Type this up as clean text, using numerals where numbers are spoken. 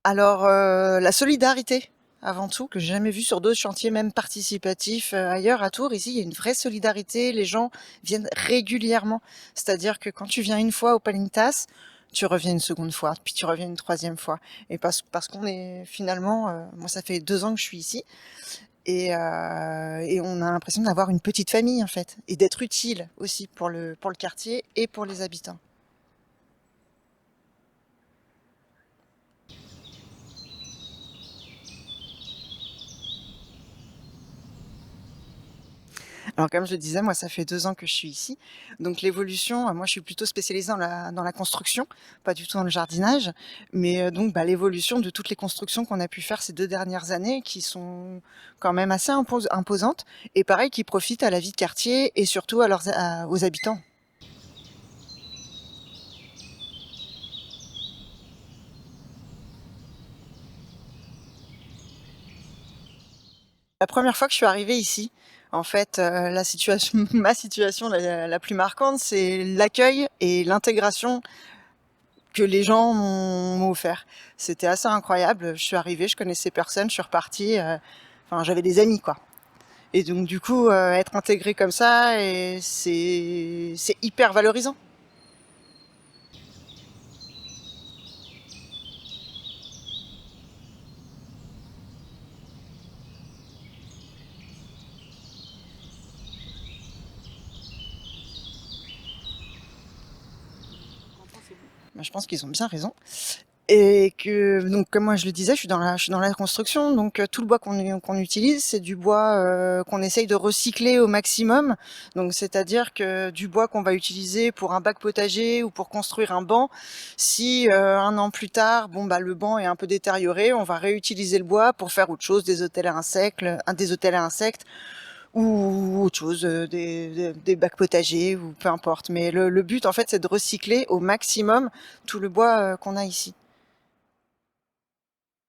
Alors, la solidarité, avant tout, que j'ai jamais vue sur d'autres chantiers, même participatifs, ailleurs à Tours. Ici, il y a une vraie solidarité, les gens viennent régulièrement. C'est-à-dire que quand tu viens une fois au Palintas, tu reviens une seconde fois, puis tu reviens une troisième fois et parce qu'on est finalement, moi ça fait 2 ans que je suis ici et on a l'impression d'avoir une petite famille, en fait, et d'être utile aussi pour le quartier et pour les habitants. Alors comme je le disais, moi ça fait 2 ans que je suis ici, donc l'évolution, moi je suis plutôt spécialisée dans la construction, pas du tout dans le jardinage, mais donc l'évolution de toutes les constructions qu'on a pu faire ces 2 dernières années qui sont quand même assez imposantes et pareil qui profitent à la vie de quartier et surtout aux habitants. La première fois que je suis arrivée ici, en fait, la situation ma situation la plus marquante, c'est l'accueil et l'intégration que les gens m'ont offert. C'était assez incroyable. Je suis arrivée, je connaissais personne, je suis repartie, enfin j'avais des amis quoi. Et donc du coup, être intégrée comme ça et c'est hyper valorisant. Bah, je pense qu'ils ont bien raison. Et que donc comme moi je le disais, je suis dans la construction, donc tout le bois qu'on utilise, c'est du bois, qu'on essaye de recycler au maximum. Donc c'est-à-dire que du bois qu'on va utiliser pour un bac potager ou pour construire un banc, si, 1 an plus tard, bon le banc est un peu détérioré, on va réutiliser le bois pour faire autre chose, des hôtels à insectes ou autre chose, des bacs potagers ou peu importe. Mais le but en fait, c'est de recycler au maximum tout le bois, qu'on a ici.